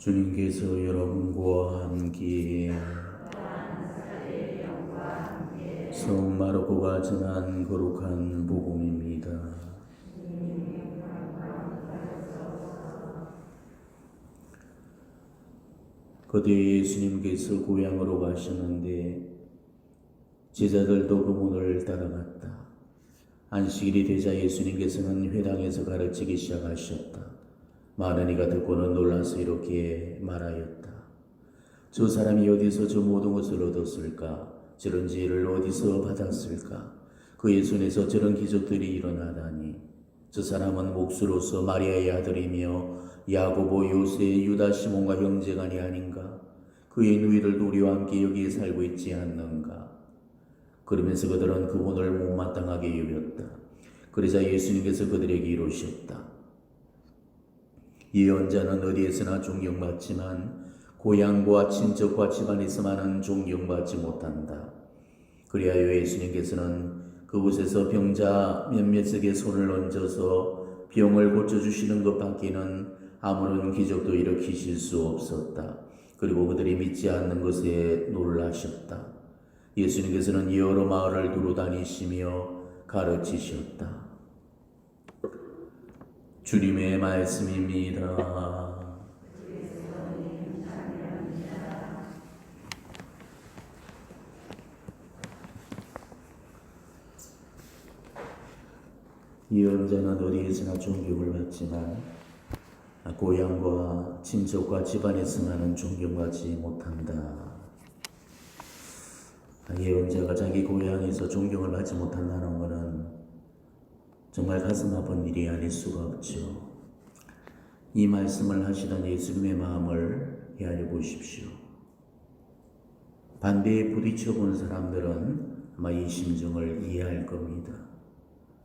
주님께서 여러분과 함께 성 마르코가 전한 거룩한 복음입니다. 그때 예수님께서 고향으로 가셨는데 제자들도 그분을 따라갔다. 안식일이 되자 예수님께서는 회당에서 가르치기 시작하셨다. 많은 이가 듣고는 놀라서 이렇게 말하였다. 저 사람이 어디서 저 모든 것을 얻었을까? 저런 지혜를 어디서 받았을까? 그의 손에서 저런 기적들이 일어나다니. 저 사람은 목수로서 마리아의 아들이며 야고보, 요새, 유다, 시몬과 형제간이 아닌가? 그의 누이들도 우리와 함께 여기에 살고 있지 않는가? 그러면서 그들은 그분을 못마땅하게 여겼다. 그러자 예수님께서 그들에게 이르셨다. 예언자는 어디에서나 존경받지만 고향과 친척과 집안에서만은 존경받지 못한다. 그리하여 예수님께서는 그곳에서 병자 몇몇에게 손을 얹어서 병을 고쳐주시는 것밖에는 아무런 기적도 일으키실 수 없었다. 그리고 그들이 믿지 않는 것에 놀라셨다. 예수님께서는 여러 마을을 두루 다니시며 가르치셨다. 주님의 말씀입니다. 예언자는 어디에서나 존경을 받지만 고향과 친척과 집안에서만은 존경받지 못한다. 예언자가 자기 고향에서 존경을 받지 못한다는 것은 정말 가슴 아픈 일이 아닐 수가 없죠. 이 말씀을 하시던 예수님의 마음을 헤아려 보십시오. 반대에 부딪혀 본 사람들은 아마 이 심정을 이해할 겁니다.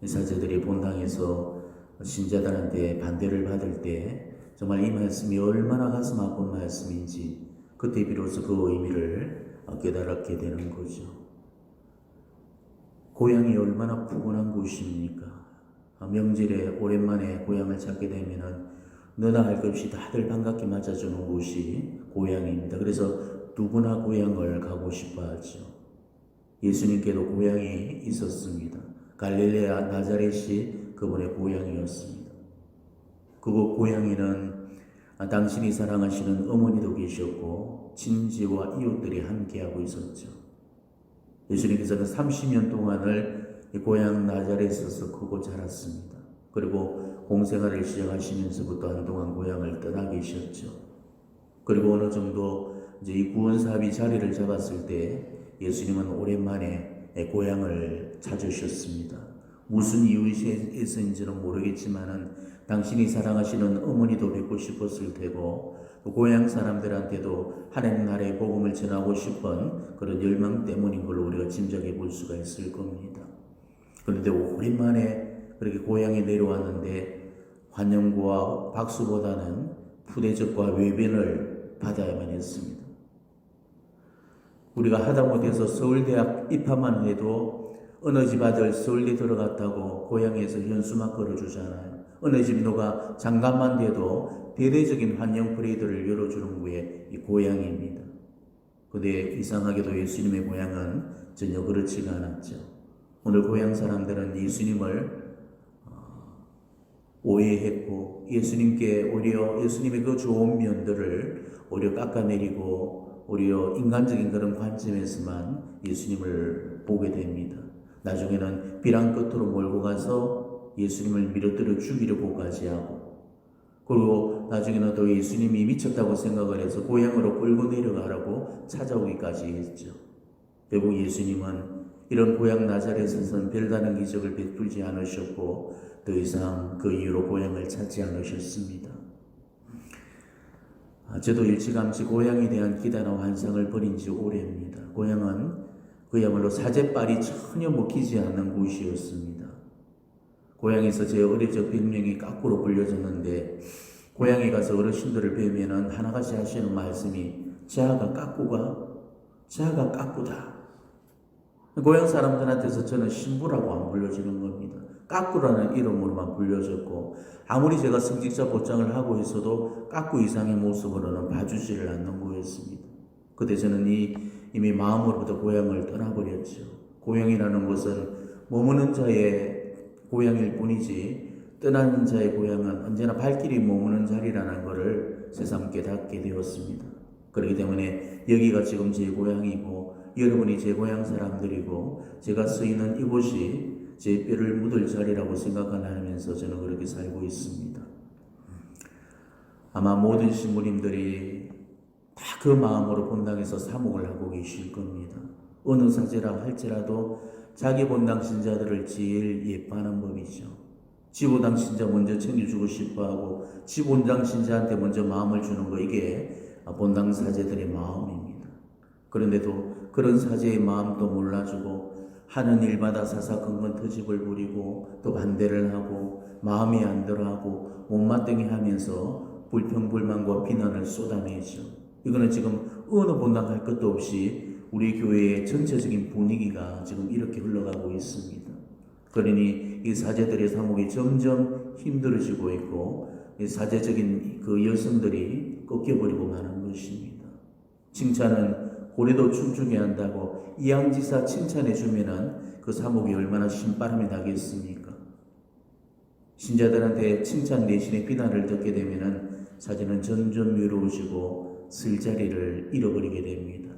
사제들이 본당에서 신자들한테 반대를 받을 때 정말 이 말씀이 얼마나 가슴 아픈 말씀인지 그때 비로소 그 의미를 깨달게 되는 거죠. 고향이 얼마나 푸근한 곳입니까? 명절에 오랜만에 고향을 찾게 되면은 너나 할 것 없이 다들 반갑게 맞아주는 곳이 고향입니다. 그래서 누구나 고향을 가고 싶어 하죠. 예수님께도 고향이 있었습니다. 갈릴레아 나자렛이 그분의 고향이었습니다. 그곳 고향에는 당신이 사랑하시는 어머니도 계셨고 친지와 이웃들이 함께하고 있었죠. 예수님께서는 30년 동안을 고향 나자렛에서 크고 자랐습니다. 그리고 공생활을 시작하시면서부터 한동안 고향을 떠나 계셨죠. 그리고 어느 정도 이제 이 구원 사업이 자리를 잡았을 때 예수님은 오랜만에 고향을 찾으셨습니다. 무슨 이유에서인지는 모르겠지만은 당신이 사랑하시는 어머니도 뵙고 싶었을 테고 또 고향 사람들한테도 하나님 나라의 복음을 전하고 싶은 그런 열망 때문인 걸로 우리가 짐작해 볼 수가 있을 겁니다. 그런데 오랜만에 그렇게 고향에 내려왔는데 환영과 박수보다는 푸대접과 외변을 받아야만 했습니다. 우리가 하다못해서 서울대학 입학만 해도 어느 집 아들 서울대 들어갔다고 고향에서 현수막 걸어주잖아요. 어느 집 누가 장가만 돼도 대대적인 환영 프레이드를 열어주는 게 이 고향입니다. 그런데 이상하게도 예수님의 고향은 전혀 그렇지가 않았죠. 오늘 고향 사람들은 예수님을 오해했고 예수님께 오히려 예수님의 그 좋은 면들을 오히려 깎아내리고 오히려 인간적인 그런 관점에서만 예수님을 보게 됩니다. 나중에는 벼랑 끝으로 몰고 가서 예수님을 밀어뜨려 죽이려고까지 하고 그리고 나중에는 또 예수님이 미쳤다고 생각을 해서 고향으로 끌고 내려가라고 찾아오기까지 했죠. 결국 예수님은 이런 고향 나자렛에서는 별다른 기적을 베풀지 않으셨고 더 이상 그 이후로 고향을 찾지 않으셨습니다. 저도 일찌감치 고향에 대한 기대나 환상을 버린 지 오래입니다. 고향은 그야말로 사제빨이 전혀 먹히지 않는 곳이었습니다. 고향에서 제 어릴 적 별명이 까꾸로 불려졌는데 고향에 가서 어르신들을 뵈면은 하나같이 하시는 말씀이 자가 까꾸다. 고향 사람들한테서 저는 신부라고 안 불러주는 겁니다. 까꾸라는 이름으로만 불려졌고, 아무리 제가 승직자 보장을 하고 있어도 까꾸 이상의 모습으로는 봐주지를 않는 거였습니다. 그때 저는 이미 마음으로부터 고향을 떠나버렸죠. 고향이라는 것은 머무는 자의 고향일 뿐이지 떠나는 자의 고향은 언제나 발길이 머무는 자리라는 것을 새삼 깨닫게 되었습니다. 그렇기 때문에 여기가 지금 제 고향이고 여러분이 제 고향 사람들이고 제가 쓰이는 이곳이 제 뼈를 묻을 자리라고 생각하면서 저는 그렇게 살고 있습니다. 아마 모든 신부님들이 다 그 마음으로 본당에서 사목을 하고 계실 겁니다. 어느 사제라 할지라도 자기 본당 신자들을 제일 예뻐하는 법이죠. 지 본당 신자 먼저 챙겨주고 싶어하고 지 본당 신자한테 먼저 마음을 주는 거, 이게 본당 사제들의 마음입니다. 그런데도 그런 사제의 마음도 몰라주고 하는 일마다 사사건건 터집을 부리고 또 반대를 하고 마음이 안 들어하고 못마땅해 하면서 불평불만과 비난을 쏟아내죠. 이거는 지금 어느 본당 할 것도 없이 우리 교회의 전체적인 분위기가 지금 이렇게 흘러가고 있습니다. 그러니 이 사제들의 사목이 점점 힘들어지고 있고 이 사제적인 그 여성들이 꺾여버리고 마는 것입니다. 칭찬은 고래도 춤추게 한다고 이양지사 칭찬해주면은 그 사목이 얼마나 신바람이 나겠습니까? 신자들한테 칭찬 대신에 비난을 듣게 되면은 사제는 점점 외로워지고 쓸 자리를 잃어버리게 됩니다.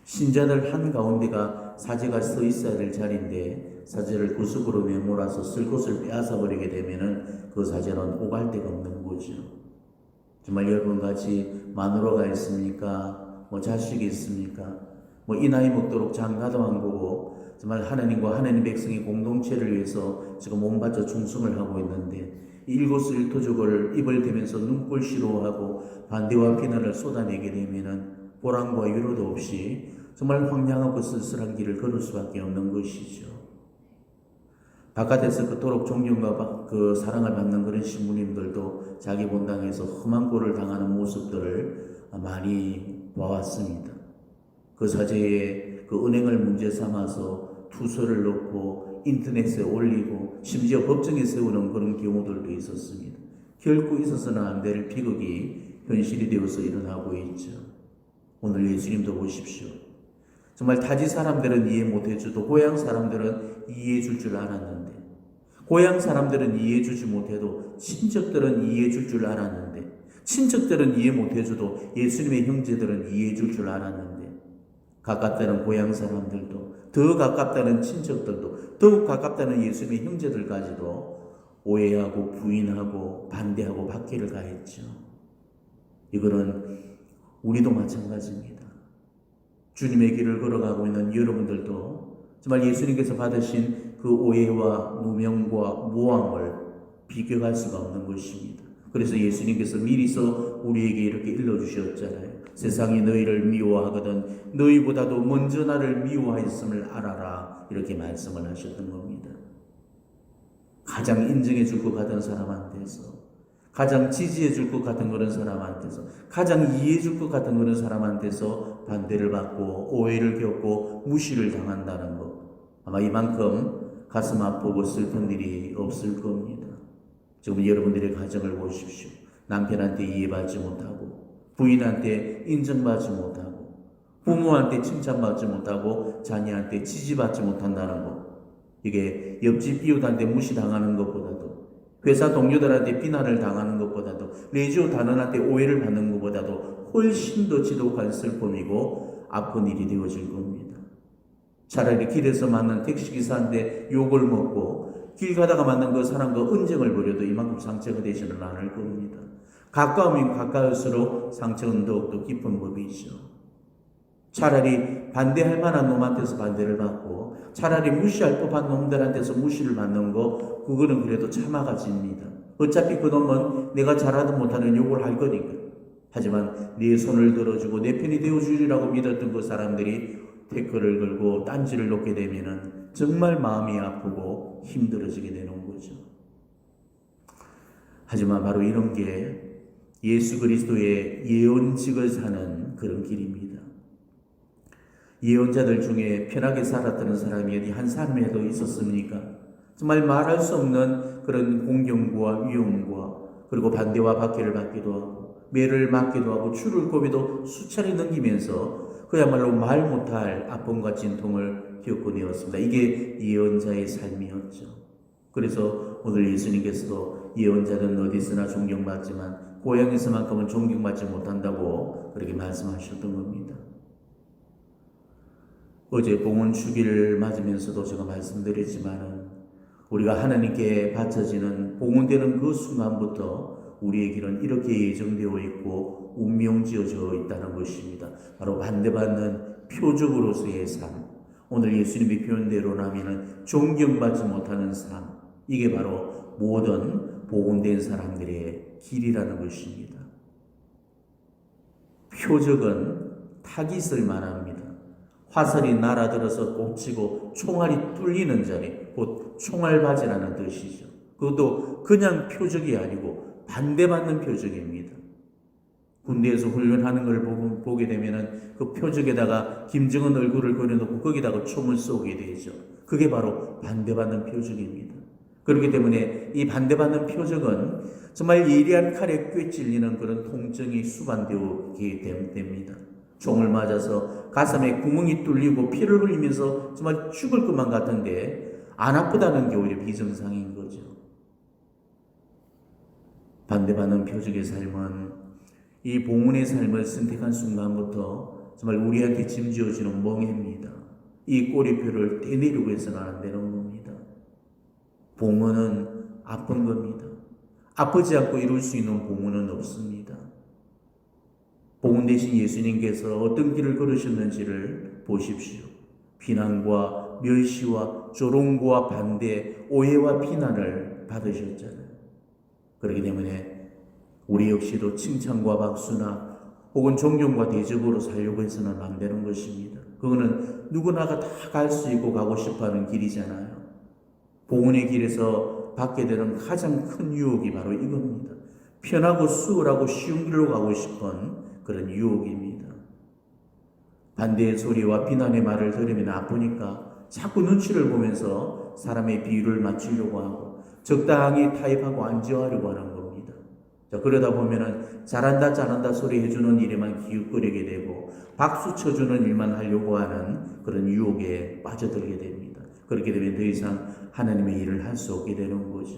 신자들 한가운데가 사제가 서 있어야 될 자리인데 사제를 구석으로 내몰아서 쓸 곳을 빼앗아 버리게 되면은 그 사제는 오갈 데가 없는 거죠. 정말 여러분같이 마누라가 있습니까? 자식이 있습니까? 이 나이 먹도록 장가도 안 보고 정말 하나님과 하나님 백성의 공동체를 위해서 지금 온 바쳐 충성을 하고 있는데 일거수일투족을 입을 대면서 눈꼴시로하고 반대와 비난을 쏟아내게 되면은 보람과 위로도 없이 정말 황량하고 쓸쓸한 길을 걸을 수밖에 없는 것이죠. 바깥에서 그토록 존경과 그 사랑을 받는 그런 신부님들도 자기 본당에서 험한 꼴을 당하는 모습들을 많이 봐왔습니다. 그 사제의 그 은행을 문제 삼아서 투서를 넣고 인터넷에 올리고 심지어 법정에 세우는 그런 경우들도 있었습니다. 결코 있어서는 안 될 비극이 현실이 되어서 일어나고 있죠. 오늘 예수님도 보십시오. 정말 타지 사람들은 이해 못해줘도 고향 사람들은 이해해 줄 줄 알았는데, 고향 사람들은 이해해 주지 못해도 친척들은 이해해 줄 줄 알았는데, 친척들은 이해 못해줘도 예수님의 형제들은 이해해 줄 줄 알았는데, 가깝다는 고향 사람들도, 더 가깝다는 친척들도, 더욱 가깝다는 예수님의 형제들까지도 오해하고 부인하고 반대하고 박해를 가했죠. 이거는 우리도 마찬가지입니다. 주님의 길을 걸어가고 있는 여러분들도 정말 예수님께서 받으신 그 오해와 누명과 모함을 비교할 수가 없는 것입니다. 그래서 예수님께서 미리서 우리에게 이렇게 일러주셨잖아요. 세상이 너희를 미워하거든 너희보다도 먼저 나를 미워하였음을 알아라, 이렇게 말씀을 하셨던 겁니다. 가장 인정해 줄 것 같은 사람한테서, 가장 지지해 줄 것 같은 그런 사람한테서, 가장 이해해 줄 것 같은 그런 사람한테서 반대를 받고 오해를 겪고 무시를 당한다는 것, 아마 이만큼 가슴 아프고 슬픈 일이 없을 겁니다. 지금 여러분들의 가정을 보십시오. 남편한테 이해받지 못하고, 부인한테 인정받지 못하고, 부모한테 칭찬받지 못하고, 자녀한테 지지받지 못한다는 것, 이게 옆집 이웃한테 무시당하는 것보다도, 회사 동료들한테 비난을 당하는 것보다도, 내주 단원한테 오해를 받는 것보다도 훨씬 더 지독한 슬픔이고 아픈 일이 되어질 겁니다. 차라리 길에서 만난 택시기사한테 욕을 먹고 길 가다가 만난 그 사람과 언쟁을 벌여도 이만큼 상처가 되지는 않을 겁니다. 가까우면 가까울수록 상처는 더욱더 깊은 법이죠. 차라리 반대할 만한 놈한테서 반대를 받고 차라리 무시할 법한 놈들한테서 무시를 받는 거, 그거는 그래도 참아가집니다. 어차피 그 놈은 내가 잘하든 못하는 욕을 할 거니까. 하지만 내 손을 들어주고 내 편이 되어주리라고 믿었던 그 사람들이 태클을 걸고 딴지를 놓게 되면은 정말 마음이 아프고 힘들어지게 되는 거죠. 하지만 바로 이런 게 예수 그리스도의 예언직을 사는 그런 길입니다. 예언자들 중에 편하게 살았다는 사람이 어디 한 사람이라도 있었습니까? 정말 말할 수 없는 그런 공경과 위험과 그리고 반대와 박해를 받기도 하고 매를 맞기도 하고 추를 고비도 수차례 넘기면서 그야말로 말 못할 아픔과 진통을 겪어내었습니다. 이게 예언자의 삶이었죠. 그래서 오늘 예수님께서도 예언자는 어디서나 존경받지만 고향에서만큼은 존경받지 못한다고 그렇게 말씀하셨던 겁니다. 어제 봉헌 주기를 맞으면서도 제가 말씀드렸지만은 우리가 하나님께 바쳐지는 봉헌되는 그 순간부터 우리의 길은 이렇게 예정되어 있고 운명지어져 있다는 것입니다. 바로 반대받는 표적으로서의 삶. 오늘 예수님의 표현대로라면 존경받지 못하는 삶. 이게 바로 모든 복음된 사람들의 길이라는 것입니다. 표적은 타깃을 말합니다. 화살이 날아들어서 꽂히고 총알이 뚫리는 자리, 곧 총알바지라는 뜻이죠. 그것도 그냥 표적이 아니고 반대받는 표적입니다. 군대에서 훈련하는 걸 보게 되면은 그 표적에다가 김정은 얼굴을 그려놓고 거기다가 총을 쏘게 되죠. 그게 바로 반대받는 표적입니다. 그렇기 때문에 이 반대받는 표적은 정말 예리한 칼에 꿰찔리는 그런 통증이 수반되게 됩니다. 총을 맞아서 가슴에 구멍이 뚫리고 피를 흘리면서 정말 죽을 것만 같은데 안 아프다는 게 오히려 비정상인 거죠. 반대받는 표적의 삶은 이 봉헌의 삶을 선택한 순간부터 정말 우리한테 짐지어지는 멍해입니다. 이 꼬리표를 떼내려고 해서는 안 되는 겁니다. 봉헌은 아픈 겁니다. 아프지 않고 이룰 수 있는 봉헌은 없습니다. 봉헌 대신 예수님께서 어떤 길을 걸으셨는지를 보십시오. 비난과 멸시와 조롱과 반대, 오해와 비난을 받으셨잖아요. 그렇기 때문에 우리 역시도 칭찬과 박수나 혹은 존경과 대접으로 살려고 해서는 안 되는 것입니다. 그거는 누구나가 다 갈 수 있고 가고 싶어하는 길이잖아요. 봉헌의 길에서 받게 되는 가장 큰 유혹이 바로 이겁니다. 편하고 수월하고 쉬운 길로 가고 싶은 그런 유혹입니다. 반대의 소리와 비난의 말을 들으면 아프니까 자꾸 눈치를 보면서 사람의 비율을 맞추려고 하고 적당히 타협하고 안주하려고 하는 겁니다. 자, 그러다 보면은 잘한다 소리 해주는 일에만 기웃거리게 되고 박수 쳐주는 일만 하려고 하는 그런 유혹에 빠져들게 됩니다. 그렇게 되면 더 이상 하나님의 일을 할 수 없게 되는 거죠.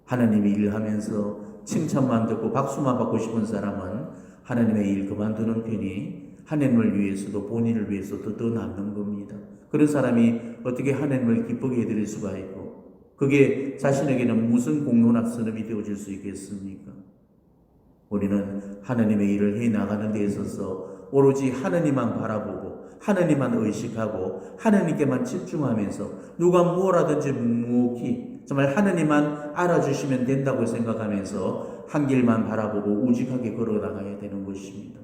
하나님의 일을 하면서 칭찬만 듣고 박수만 받고 싶은 사람은 하나님의 일 그만두는 편이 하나님을 위해서도 본인을 위해서도 더 남는 겁니다. 그런 사람이 어떻게 하나님을 기쁘게 해드릴 수가 있고 그게 자신에게는 무슨 공로나 선업이 되어질 수 있겠습니까? 우리는 하나님의 일을 해나가는 데 있어서 오로지 하나님만 바라보고 하나님만 의식하고 하나님께만 집중하면서 누가 뭐라든지 묵묵히 정말 하나님만 알아주시면 된다고 생각하면서 한 길만 바라보고 우직하게 걸어나가야 되는 것입니다.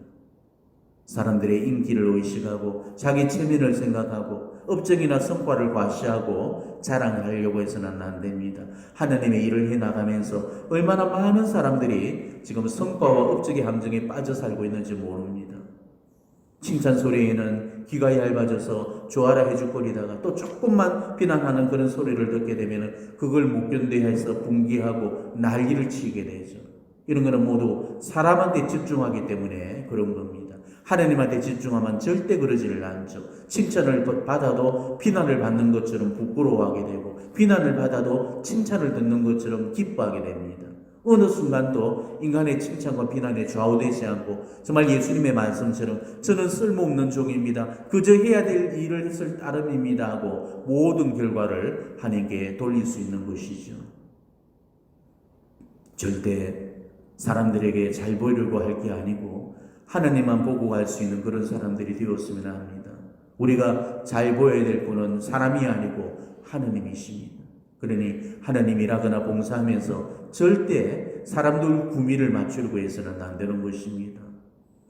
사람들의 인기를 의식하고 자기 체면을 생각하고 업적이나 성과를 과시하고 자랑을 하려고 해서는 안 됩니다. 하나님의 일을 해나가면서 얼마나 많은 사람들이 지금 성과와 업적의 함정에 빠져 살고 있는지 모릅니다. 칭찬 소리에는 귀가 얇아져서 좋아라 해줄거리다가 또 조금만 비난하는 그런 소리를 듣게 되면 그걸 못 견뎌해서 분개하고 난리를 치게 되죠. 이런 거는 모두 사람한테 집중하기 때문에 그런 겁니다. 하나님한테 집중하면 절대 그러지를 않죠. 칭찬을 받아도 비난을 받는 것처럼 부끄러워하게 되고 비난을 받아도 칭찬을 듣는 것처럼 기뻐하게 됩니다. 어느 순간도 인간의 칭찬과 비난에 좌우되지 않고 정말 예수님의 말씀처럼 저는 쓸모없는 종입니다. 그저 해야 될 일을 했을 따름입니다 하고 모든 결과를 하나님께 돌릴 수 있는 것이죠. 절대 사람들에게 잘 보이려고 할 게 아니고 하나님만 보고 갈 수 있는 그런 사람들이 되었으면 합니다. 우리가 잘 보여야 될 분은 사람이 아니고 하나님이십니다. 그러니 하나님 일하거나 봉사하면서 절대 사람들 구미를 맞추려고 해서는 안 되는 것입니다.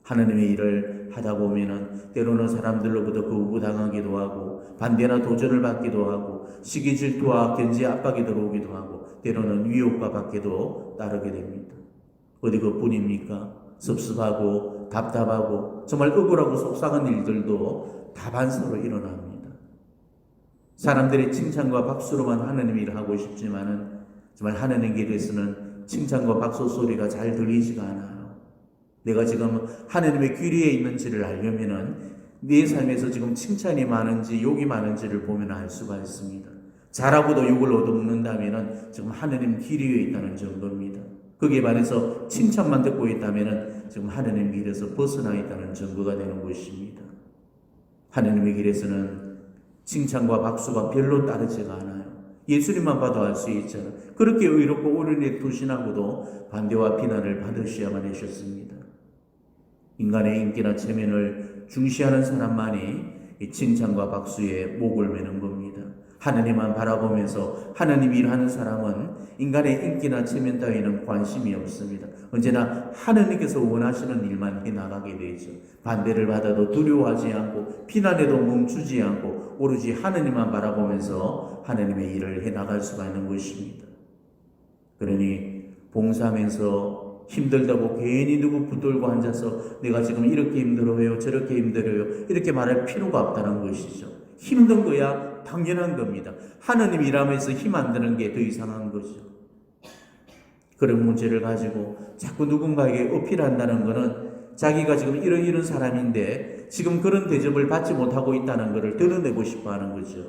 하나님의 일을 하다 보면은 때로는 사람들로부터 거부당하기도 하고 반대나 도전을 받기도 하고 시기 질투와 견제 압박이 들어오기도 하고 때로는 위협과 박해도 따르게 됩니다. 어디 그뿐입니까? 섭섭하고 답답하고 정말 억울하고 속상한 일들도 다반사로 일어납니다. 사람들의 칭찬과 박수로만 하나님 일을 하고 싶지만은 정말 하나님 길에서는 칭찬과 박수 소리가 잘 들리지가 않아요. 내가 지금 하나님의 귀리에 있는지를 알려면은 내 삶에서 지금 칭찬이 많은지 욕이 많은지를 보면 알 수가 있습니다. 잘하고도 욕을 얻어먹는다면은 지금 하나님 길이에 있다는 증거입니다. 거기에 반해서 칭찬만 듣고 있다면은 지금 하나님 길에서 벗어나 있다는 증거가 되는 것입니다. 하나님의 길에서는 칭찬과 박수가 별로 따르지가 않아요. 예수님만 봐도 알 수 있잖아요. 그렇게 의롭고 옳은 일 두신하고도 반대와 비난을 받으셔야만 하셨습니다. 인간의 인기나 체면을 중시하는 사람만이 이 칭찬과 박수에 목을 매는 겁니다. 하나님만 바라보면서 하나님 일하는 사람은 인간의 인기나 체면 따위는 관심이 없습니다. 언제나 하나님께서 원하시는 일만 해나가게 되죠. 반대를 받아도 두려워하지 않고 비난에도 멈추지 않고 오로지 하나님만 바라보면서 하나님의 일을 해나갈 수가 있는 것입니다. 그러니 봉사하면서 힘들다고 괜히 누구 붙들고 앉아서 내가 지금 이렇게 힘들어요 저렇게 힘들어요 이렇게 말할 필요가 없다는 것이죠. 힘든 거야 당연한 겁니다. 하나님 일하면서 힘 안 드는 게 더 이상한 거죠. 그런 문제를 가지고 자꾸 누군가에게 어필한다는 것은 자기가 지금 이런 사람인데 지금 그런 대접을 받지 못하고 있다는 것을 드러내고 싶어 하는 거죠.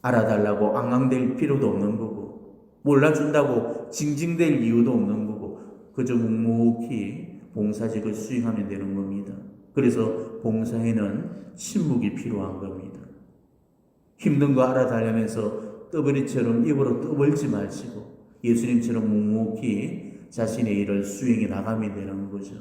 알아달라고 앙앙댈 필요도 없는 거고 몰라준다고 징징댈 이유도 없는 거고 그저 묵묵히 봉사직을 수행하면 되는 겁니다. 그래서 봉사에는 침묵이 필요한 겁니다. 힘든 거 알아달라면서 떠벌이처럼 입으로 떠벌지 마시고 예수님처럼 묵묵히 자신의 일을 수행해 나가면 되는 거죠.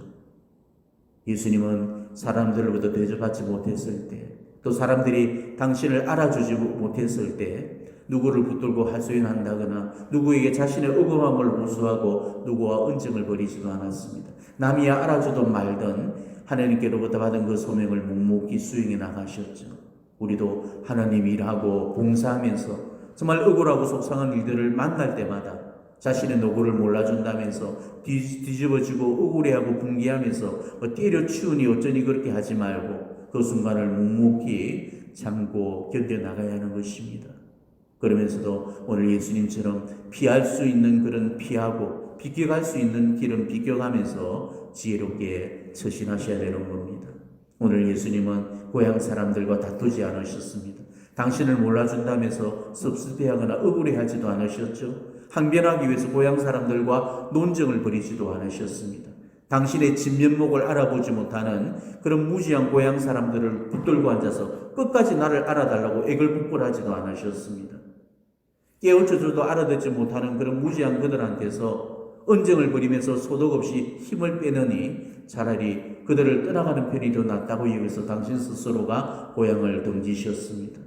예수님은 사람들로부터 대접받지 못했을 때 또 사람들이 당신을 알아주지 못했을 때 누구를 붙들고 하소연한다거나 누구에게 자신의 억울함을 호소하고 누구와 언쟁을 벌이지도 않았습니다. 남이야 알아주든 말든 하나님께로부터 받은 그 소명을 묵묵히 수행해 나가셨죠. 우리도 하나님 일하고 봉사하면서 정말 억울하고 속상한 일들을 만날 때마다 자신의 노고를 몰라준다면서 뒤집어지고 억울해하고 분개하면서 때려치우니 어쩌니 그렇게 하지 말고 그 순간을 묵묵히 참고 견뎌나가야 하는 것입니다. 그러면서도 오늘 예수님처럼 피할 수 있는 길은 피하고 비껴갈 수 있는 길은 비껴가면서 지혜롭게 처신하셔야 되는 겁니다. 오늘 예수님은 고향 사람들과 다투지 않으셨습니다. 당신을 몰라준다면서 섭섭해하거나 억울해하지도 않으셨죠. 항변하기 위해서 고향 사람들과 논쟁을 벌이지도 않으셨습니다. 당신의 진면목을 알아보지 못하는 그런 무지한 고향 사람들을 붙들고 앉아서 끝까지 나를 알아달라고 애걸복걸하지도 않으셨습니다. 깨우쳐줘도 알아듣지 못하는 그런 무지한 그들한테서 언쟁을 벌이면서 소득 없이 힘을 빼느니 차라리 그들을 떠나가는 편이 더 낫다고 여기서 당신 스스로가 고향을 등지셨습니다.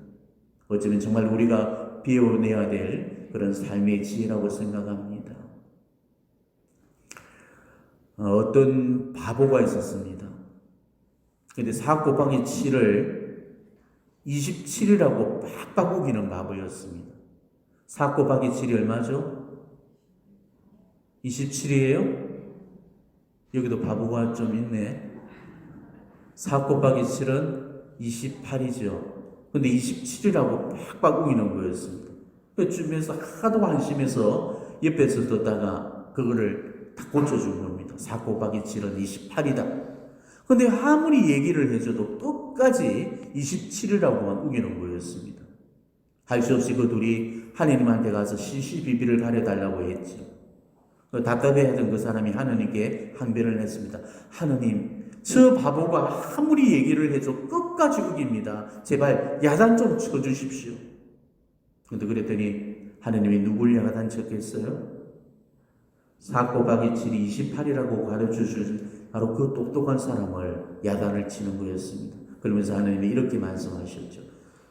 어쩌면 정말 우리가 배워내야 될 그런 삶의 지혜라고 생각합니다. 어떤 바보가 있었습니다. 근데 4 곱하기 7을 27이라고 빡빡 우기는 바보였습니다. 4 곱하기 7이 얼마죠? 27이에요? 여기도 바보가 좀 있네. 4 곱하기 7은 28이죠. 근데 27이라고 빡빡 우기는 거였습니다. 주변에서 하도 한심해서 옆에서 듣다가 그거를 다 고쳐준 겁니다. 4 곱하기 7은 28이다. 근데 아무리 얘기를 해줘도 끝까지 27이라고만 우기는 거였습니다. 할 수 없이 그 둘이 하나님한테 가서 시시비비를 가려달라고 했죠. 답답해하던 그 사람이 하나님께 항변을 했습니다. 하나님, 저 바보가 아무리 얘기를 해도 끝까지 우깁니다. 제발 야단 좀 쳐주십시오. 근데 그랬더니 하나님이 누굴 야단 쳤겠어요? 4 곱하기 7이 28이라고 가르쳐주신 바로 그 똑똑한 사람을 야단을 치는 거였습니다. 그러면서 하나님이 이렇게 말씀하셨죠.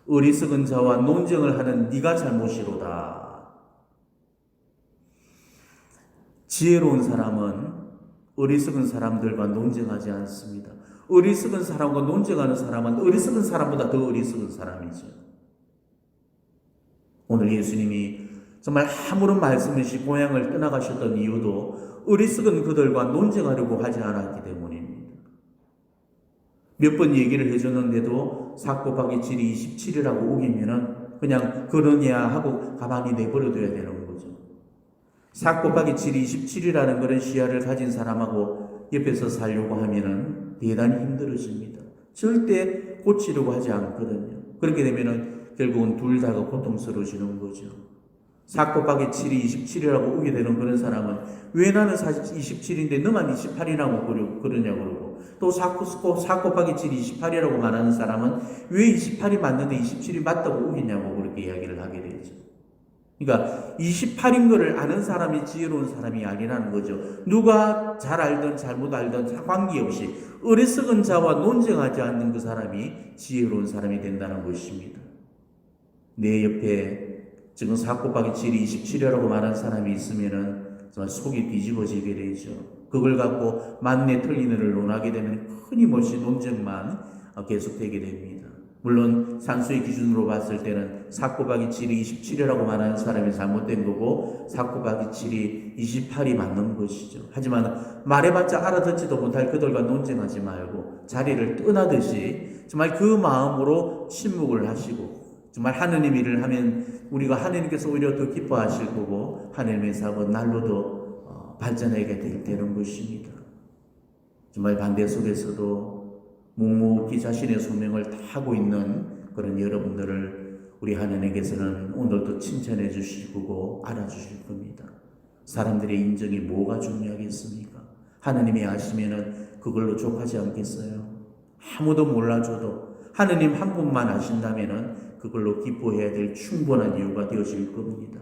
어리석은 자와 논쟁을 하는 네가 잘못이로다. 지혜로운 사람은 어리석은 사람들과 논쟁하지 않습니다. 어리석은 사람과 논쟁하는 사람은 어리석은 사람보다 더 어리석은 사람이죠. 오늘 예수님이 정말 아무런 말씀 없이 고향을 떠나가셨던 이유도 어리석은 그들과 논쟁하려고 하지 않았기 때문입니다. 몇 번 얘기를 해줬는데도 4 곱하기 7이 27이라고 우기면은 그냥 그러냐 하고 가만히 내버려둬야 되는 거죠. 4 곱하기 7이 27이라는 그런 시야를 가진 사람하고 옆에서 살려고 하면은 대단히 힘들어집니다. 절대 고치려고 하지 않거든요. 그렇게 되면은 결국은 둘 다가 고통스러워지는 거죠. 4 곱하기 7이 27이라고 우게 되는 그런 사람은 왜 나는 27인데 너만 28이라고 그러냐고 그러고, 또 4 곱하기 7이 28이라고 말하는 사람은 왜 28이 맞는데 27이 맞다고 우기냐고 그렇게 이야기를 하게 되죠. 그러니까 28인 것을 아는 사람이 지혜로운 사람이 아니라는 거죠. 누가 잘 알든 잘못 알든 관계없이 어리석은 자와 논쟁하지 않는 그 사람이 지혜로운 사람이 된다는 것입니다. 내 옆에 지금 4 곱하기 7이 27이라고 말하는 사람이 있으면은 정말 속이 뒤집어지게 되죠. 그걸 갖고 맞네 틀리네를 논하게 되면 끊임없이 논쟁만 계속되게 됩니다. 물론 산수의 기준으로 봤을 때는 4 곱하기 7이 27이라고 말하는 사람이 잘못된 거고 4 곱하기 7이 28이 맞는 것이죠. 하지만 말해봤자 알아듣지도 못할 그들과 논쟁하지 말고 자리를 떠나듯이 정말 그 마음으로 침묵을 하시고, 정말 하느님 일을 하면 우리가 하느님께서 오히려 더 기뻐하실 거고 하느님의 사업은 날로도 발전하게 되는 것입니다. 정말 반대 속에서도 묵묵히 자신의 소명을 다 하고 있는 그런 여러분들을 우리 하느님께서는 오늘도 칭찬해 주실 거고 알아주실 겁니다. 사람들의 인정이 뭐가 중요하겠습니까? 하느님이 아시면은 그걸로 족하지 않겠어요? 아무도 몰라줘도 하느님 한 분만 아신다면은 그걸로 기뻐해야 될 충분한 이유가 되어질 겁니다.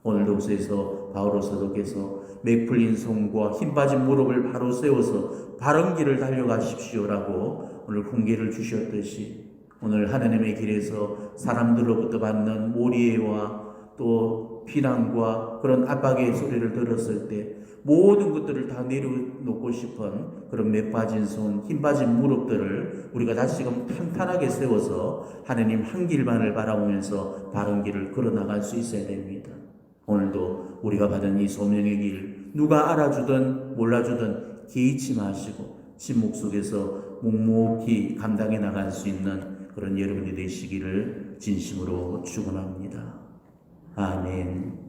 오늘 독서에서 바오로 사도께서 맥 풀린 손과 힘 빠진 무릎을 바로 세워서 바른 길을 달려가십시오라고 오늘 훈계를 주셨듯이, 오늘 하나님의 길에서 사람들로부터 받는 모리애와 또 비난과 그런 압박의 소리를 들었을 때 모든 것들을 다 내려놓고 싶은 그런 맥 빠진 손, 힘 빠진 무릎들을 우리가 다시금 탄탄하게 세워서 하나님 한 길만을 바라보면서 바른 길을 걸어나갈 수 있어야 됩니다. 오늘도 우리가 받은 이 소명의 길, 누가 알아주든 몰라주든 개의치 마시고 침묵 속에서 묵묵히 감당해 나갈 수 있는 그런 여러분이 되시기를 진심으로 축원합니다. 아멘.